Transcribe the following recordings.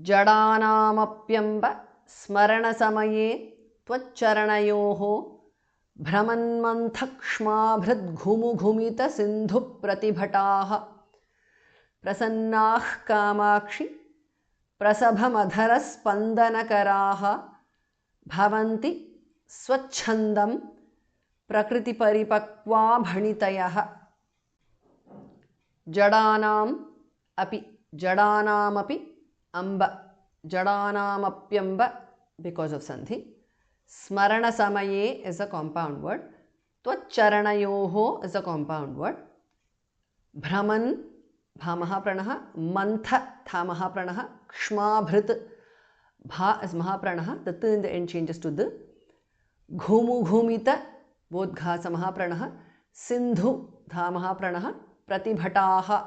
जडानामप्यम्ब स्मरणसमये त्वच्चरणयोः भ्रमन्मन्थक्ष्माभृद्घुमुघुमितसिन्धुप्रतिभटाः प्रसन्नाः कामाक्षि प्रसभमधरस्पन्दनकराः भवन्ति स्वच्छन्दं प्रकृतिपरिपक्वा भणितयः। जडानामपि अम्ब जडानामप्यम्ब because of sandhi. Smarana samaye is a compound word. Tvacharanayoho is a compound word. Brahman bhamaha pranaha, mantha thamaha pranaha, kshmabhrit bha is mahapranaha, the t in the end changes to the. Ghumu ghumita both gha samaha pranaha, sindhu dhamaha pranaha, pratibhataha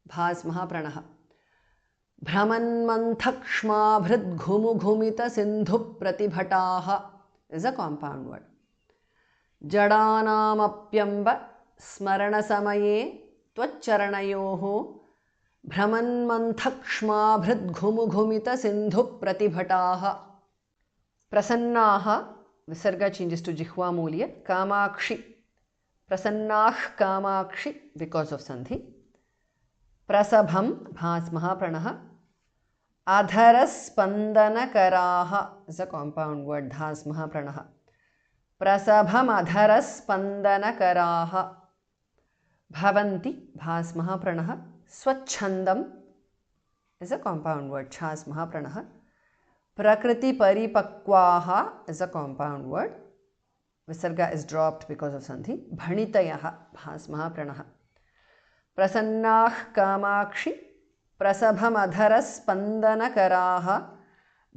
bha is mahapranaha. भ्रमन्मन्थक्ष्माभृद्घुमुघुमितसिन्धुप्रतिभटाः is a compound word. जडानामप्यम्ब स्मरणसमये त्वच्चरणयोः भ्रमन्मन्थक्ष्माभृद्घुमुघुमितसिन्धुप्रतिभटाः प्रसन्नाः विसर्ग changes to जिह्वामूल्य Kamakshi प्रसन्नाः Kamakshi because of sandhi. प्रसभं Bhasa महाप्रणः अधरस्पन्दनकराः is a compound word धास महाप्रणः प्रसभम अधरस्पन्दनकराः भवन्ति भास महाप्रणः स्वच्छन्दं is a compound word छास महाप्रणः प्रकृतिपरिपक्वाः is a compound word visarga is dropped because of sandhi भणितयः भास महाप्रणः प्रसन्नाः कामाक्षि प्रसभमधरस्पन्दनकराः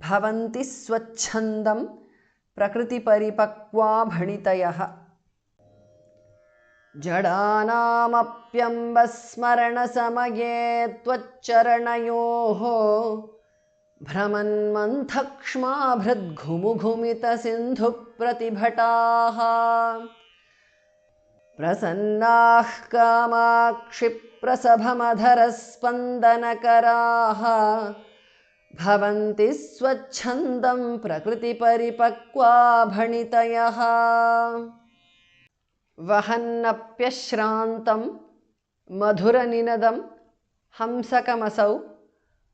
भवन्ति स्वच्छन्दं प्रकृतिपरिपक्वा भणितयः जडानामप्यम्बस्मरणसमये त्वच्चरणयोः भ्रमन्मन्थक्ष्माभृद्घुमुघुमितसिन्धुप्रतिभटाः प्रसन्नाः कामाक्षि प्रसभमधरस्पन्दनकराः भवन्ति स्वच्छन्दं प्रकृतिपरिपक्वा भणितयः वहन्नप्यश्रान्तं मधुरनिनदं हंसकमसौ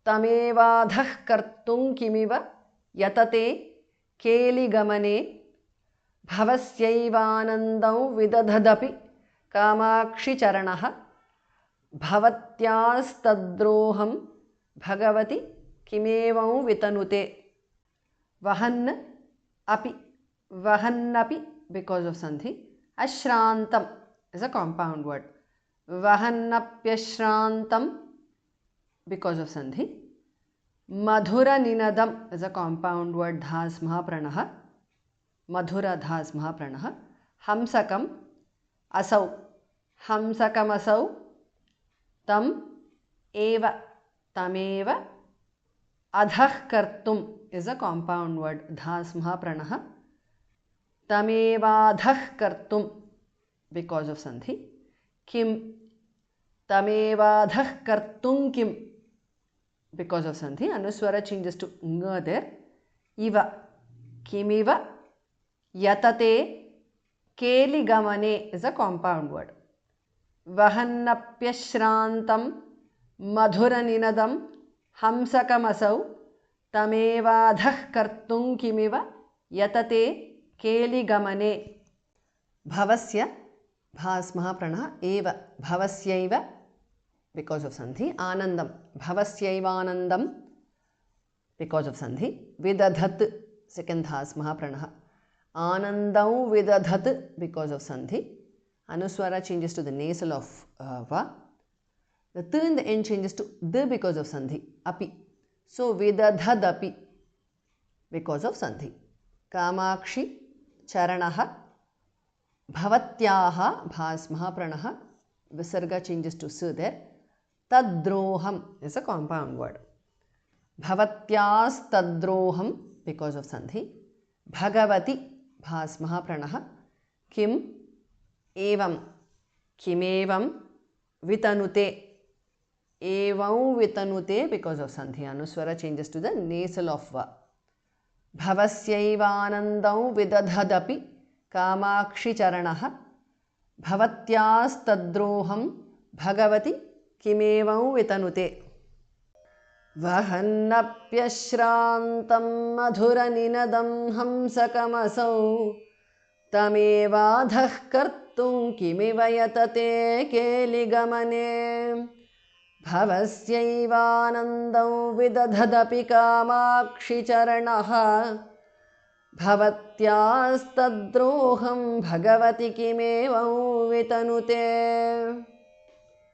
तमेवाधः कर्तुं किमिव यतते केलिगमने भवस्यैवानन्दं विदधदपि कामाक्षिचरणः भवत्यास्तद्रोहं भगवति किमेवं वितनुते वहन्नपि because of sandhi ashrantam is a compound word vahannapyashrantam because of sandhi madhura ninadam is a compound word dhas mahapranah madhura dhas mahapranah hamsakam asau hamsakam asau tam eva tameva adhah kartum is a compound word dhas mahapranah tamevadhah kartum because of sandhi kim tamevadhah kartum kim because of sandhi anuswara changes to nga there iva kimiva yatate keligamane is a compound word vahannapyashrantam madhuraninadam hamsakamasau tamevadhah kartum kimiva yatate केलिगमने भवस्य भास महाप्रणः एव भवस्यैव because of sandhi आनन्दं भवस्यैवानन्दं because of sandhi विदधत् second धास महाप्रणः आनन्दं विदधत् because of sandhi anuswara changes to the nasal of va the t in the end changes to d because of sandhi api so vidadhadapi because of sandhi Kamakshi चरणः भवत्याः भास महाप्रणः visarga changes to su there tadroham is a compound word bhavatyas tadroham because of sandhi bhagavati भास महाप्रणः किम एवं किमेवं वितनुते evam vitanute because of sandhi. Anuswara changes to the nasal of va. Bhavasyaivanandam vidadhadapi kamakshi charanaha bhavatyastadroham bhagavati kimevam vitanute. Vahannapyashrantam madhuraninadam hamsakamasau तमेवाधः कर्तुं किमिव यतते केलिगमने भवस्यैवानन्दं विदधदपि कामाक्षि चरणः भवत्यास्तद्रोहं भगवति किमेवं वितनुते.